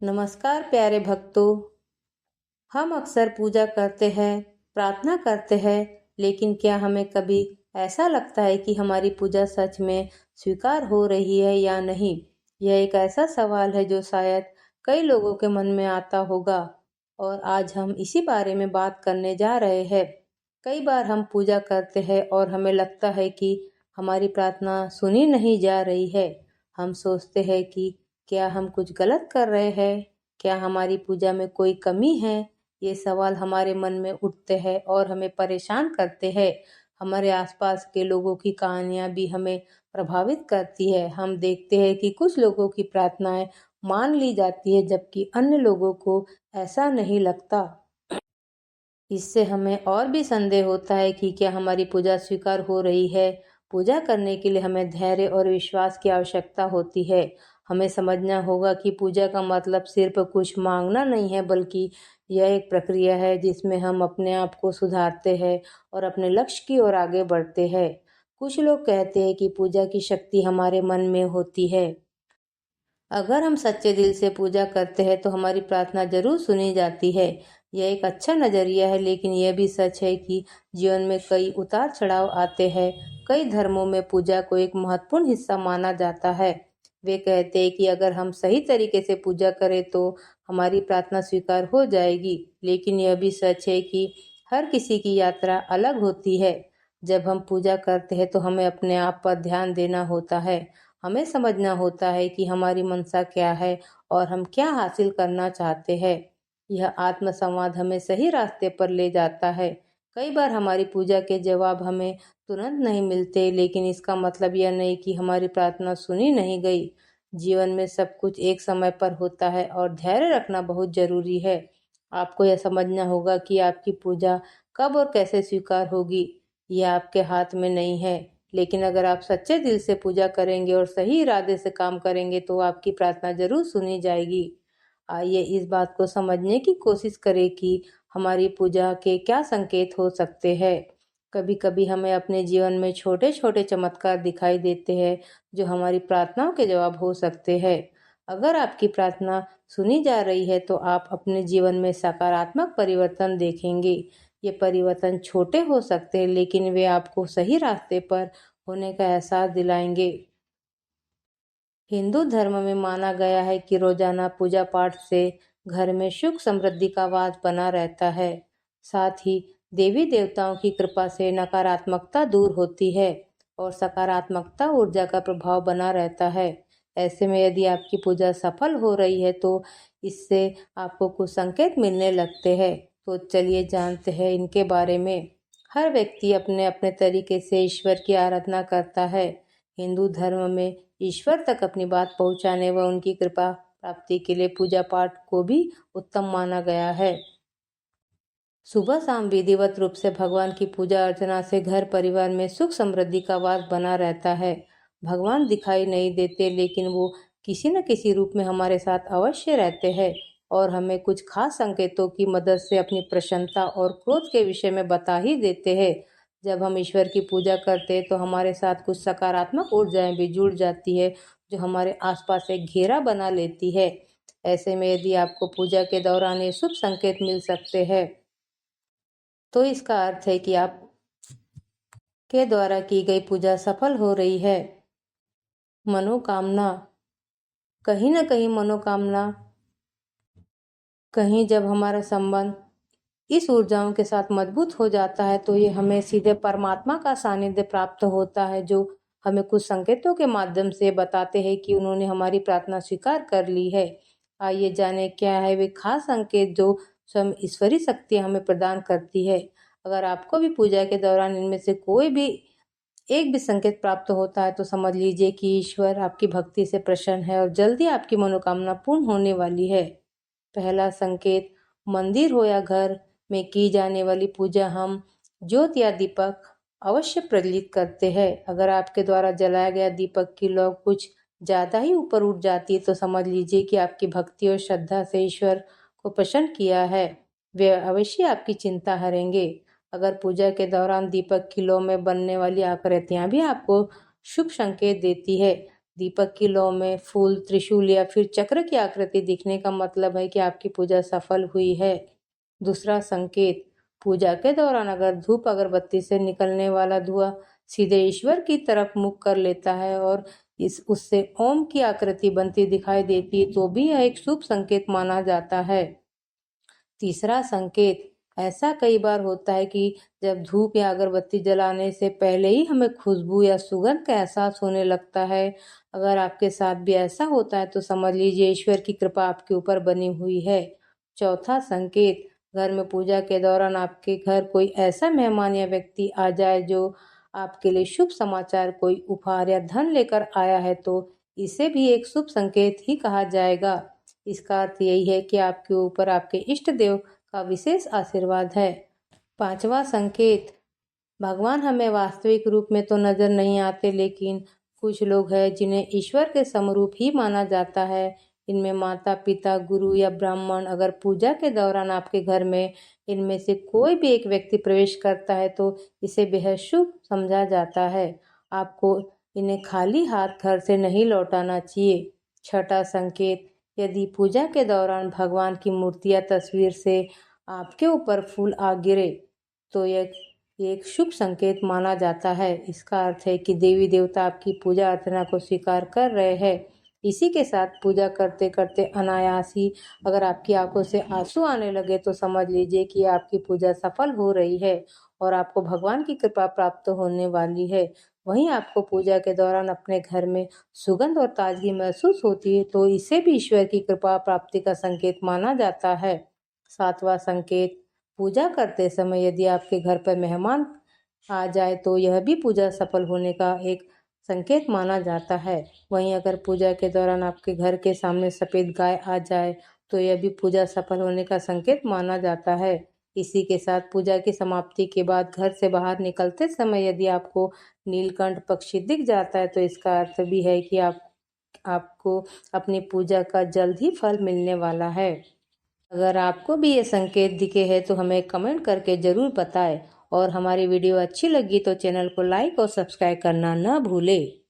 नमस्कार प्यारे भक्तों। हम अक्सर पूजा करते हैं, प्रार्थना करते हैं, लेकिन क्या हमें कभी ऐसा लगता है कि हमारी पूजा सच में स्वीकार हो रही है या नहीं? यह एक ऐसा सवाल है जो शायद कई लोगों के मन में आता होगा और आज हम इसी बारे में बात करने जा रहे हैं। कई बार हम पूजा करते हैं और हमें लगता है कि हमारी प्रार्थना सुनी नहीं जा रही है। हम सोचते हैं कि क्या हम कुछ गलत कर रहे हैं? क्या हमारी पूजा में कोई कमी है? ये सवाल हमारे मन में उठते हैं और हमें परेशान करते हैं। हमारे आसपास के लोगों की कहानियां भी हमें प्रभावित करती है। हम देखते हैं कि कुछ लोगों की प्रार्थनाएं मान ली जाती है जबकि अन्य लोगों को ऐसा नहीं लगता। इससे हमें और भी संदेह होता है कि क्या हमारी पूजा स्वीकार हो रही है। पूजा करने के लिए हमें धैर्य और विश्वास की आवश्यकता होती है। हमें समझना होगा कि पूजा का मतलब सिर्फ कुछ मांगना नहीं है, बल्कि यह एक प्रक्रिया है जिसमें हम अपने आप को सुधारते हैं और अपने लक्ष्य की ओर आगे बढ़ते हैं। कुछ लोग कहते हैं कि पूजा की शक्ति हमारे मन में होती है। अगर हम सच्चे दिल से पूजा करते हैं तो हमारी प्रार्थना जरूर सुनी जाती है। यह एक अच्छा नजरिया है, लेकिन यह भी सच है कि जीवन में कई उतार चढ़ाव आते हैं। कई धर्मों में पूजा को एक महत्वपूर्ण हिस्सा माना जाता है। वे कहते हैं कि अगर हम सही तरीके से पूजा करें तो हमारी प्रार्थना स्वीकार हो जाएगी। लेकिन यह भी सच है कि हर किसी की यात्रा अलग होती है। जब हम पूजा करते हैं तो हमें अपने आप पर ध्यान देना होता है। हमें समझना होता है कि हमारी मंशा क्या है और हम क्या हासिल करना चाहते हैं। यह आत्म संवाद हमें सही रास्ते पर ले जाता है। कई बार हमारी पूजा के जवाब हमें तुरंत नहीं मिलते, लेकिन इसका मतलब यह नहीं कि हमारी प्रार्थना सुनी नहीं गई। जीवन में सब कुछ एक समय पर होता है और धैर्य रखना बहुत जरूरी है। आपको यह समझना होगा कि आपकी पूजा कब और कैसे स्वीकार होगी, यह आपके हाथ में नहीं है। लेकिन अगर आप सच्चे दिल से पूजा करेंगे और सही इरादे से काम करेंगे तो आपकी प्रार्थना जरूर सुनी जाएगी। आइए इस बात को समझने की कोशिश करें कि हमारी पूजा के क्या संकेत हो सकते हैं। कभी कभी हमें अपने जीवन में छोटे छोटे चमत्कार दिखाई देते हैं जो हमारी प्रार्थनाओं के जवाब हो सकते हैं। अगर आपकी प्रार्थना सुनी जा रही है तो आप अपने जीवन में सकारात्मक परिवर्तन देखेंगे। ये परिवर्तन छोटे हो सकते हैं, लेकिन वे आपको सही रास्ते पर होने का एहसास दिलाएंगे। हिंदू धर्म में माना गया है कि रोजाना पूजा पाठ से घर में सुख समृद्धि का वास बना रहता है। साथ ही देवी देवताओं की कृपा से नकारात्मकता दूर होती है और सकारात्मकता ऊर्जा का प्रभाव बना रहता है। ऐसे में यदि आपकी पूजा सफल हो रही है तो इससे आपको कुछ संकेत मिलने लगते हैं। तो चलिए जानते हैं इनके बारे में। हर व्यक्ति अपने अपने तरीके से ईश्वर की आराधना करता है। हिंदू धर्म में ईश्वर तक अपनी बात पहुंचाने व उनकी कृपा प्राप्ति के लिए पूजा पाठ को भी उत्तम माना गया है। सुबह शाम विधिवत रूप से भगवान की पूजा अर्चना से घर परिवार में सुख समृद्धि का वास बना रहता है। भगवान दिखाई नहीं देते, लेकिन वो किसी न किसी रूप में हमारे साथ अवश्य रहते हैं और हमें कुछ खास संकेतों की मदद से अपनी प्रसन्नता और क्रोध के विषय में बता ही देते हैं। जब हम ईश्वर की पूजा करते हैं तो हमारे साथ कुछ सकारात्मक ऊर्जाएं भी जुड़ जाती है जो हमारे आसपास एक घेरा बना लेती है। ऐसे में यदि आपको पूजा के दौरान ये शुभ संकेत मिल सकते हैं तो इसका अर्थ है कि आप के द्वारा की गई पूजा सफल हो रही है। मनोकामना, कहीं ना कहीं मनोकामना, कहीं जब हमारा संबंध इस ऊर्जाओं के साथ मजबूत हो जाता है तो ये हमें सीधे परमात्मा का सानिध्य प्राप्त होता है, जो हमें कुछ संकेतों के माध्यम से बताते हैं कि उन्होंने हमारी प्रार्थना स्वीकार कर ली है। आइए जाने क्या है वे खास संकेत जो स्वयं ईश्वरी शक्ति हमें प्रदान करती है। अगर आपको भी पूजा के दौरान इनमें से कोई भी एक भी संकेत प्राप्त होता है तो समझ लीजिए कि ईश्वर आपकी भक्ति से प्रसन्न है और जल्दी आपकी मनोकामना पूर्ण होने वाली है। पहला संकेत, मंदिर हो या घर में की जाने वाली पूजा हम ज्योत या दीपक अवश्य प्रज्वलित करते हैं। अगर आपके द्वारा जलाया गया दीपक की लौ कुछ ज्यादा ही ऊपर उठ जाती है तो समझ लीजिए कि आपकी भक्ति और श्रद्धा से ईश्वर को प्रसन्न किया है। वे अवश्य आपकी चिंता हरेंगे। अगर पूजा के दौरान दीपक की लौ में बनने वाली आकृतियां भी आपको शुभ संकेत देती है दीपक की लौ में फूल, त्रिशूल या फिर चक्र की आकृति दिखने का मतलब है कि आपकी पूजा सफल हुई है। दूसरा संकेत, पूजा के दौरान अगर धूप अगरबत्ती से निकलने वाला धुआं सीधे ईश्वर की तरफ मुख कर लेता है और उससे ओम की आकृति बनती दिखाई देती है तो भी यह एक शुभ संकेत माना जाता है। तीसरा संकेत, ऐसा कई बार होता है कि जब धूप या अगरबत्ती जलाने से पहले ही हमें खुशबू या सुगंध का एहसास होने लगता है। अगर आपके साथ भी ऐसा होता है तो समझ लीजिए ईश्वर की कृपा आपके ऊपर बनी हुई है। चौथा संकेत, घर में पूजा के दौरान आपके घर कोई ऐसा मेहमान या व्यक्ति आ जाए जो आपके लिए शुभ समाचार, कोई उपहार या धन लेकर आया है तो इसे भी एक शुभ संकेत ही कहा जाएगा। इसका अर्थ यही है कि आपके ऊपर आपके इष्ट देव का विशेष आशीर्वाद है। पांचवा संकेत, भगवान हमें वास्तविक रूप में तो नजर नहीं आते, लेकिन कुछ लोग हैं जिन्हें ईश्वर के समरूप ही माना जाता है। इनमें माता पिता, गुरु या ब्राह्मण। अगर पूजा के दौरान आपके घर में इनमें से कोई भी एक व्यक्ति प्रवेश करता है तो इसे बेहद शुभ समझा जाता है। आपको इन्हें खाली हाथ घर से नहीं लौटाना चाहिए। छठा संकेत, यदि पूजा के दौरान भगवान की मूर्ति या तस्वीर से आपके ऊपर फूल आ गिरे तो यह एक शुभ संकेत माना जाता है। इसका अर्थ है कि देवी देवता आपकी पूजा अर्चना को स्वीकार कर रहे हैं। इसी के साथ पूजा करते करते अनायास ही अगर आपकी आंखों से आंसू आने लगे तो समझ लीजिए कि आपकी पूजा सफल हो रही है और आपको भगवान की कृपा प्राप्त होने वाली है। वहीं आपको पूजा के दौरान अपने घर में सुगंध और ताजगी महसूस होती है तो इसे भी ईश्वर की कृपा प्राप्ति का संकेत माना जाता है। सातवां संकेत, पूजा करते समय यदि आपके घर पर मेहमान आ जाए तो यह भी पूजा सफल होने का एक संकेत माना जाता है। वहीं अगर पूजा के दौरान आपके घर के सामने सफ़ेद गाय आ जाए तो यह भी पूजा सफल होने का संकेत माना जाता है। इसी के साथ पूजा की समाप्ति के बाद घर से बाहर निकलते समय यदि आपको नीलकंठ पक्षी दिख जाता है तो इसका अर्थ भी है कि आपको अपनी पूजा का जल्द ही फल मिलने वाला है। अगर आपको भी ये संकेत दिखे हैं तो हमें कमेंट करके ज़रूर बताएं और हमारी वीडियो अच्छी लगी तो चैनल को लाइक और सब्सक्राइब करना न भूलें।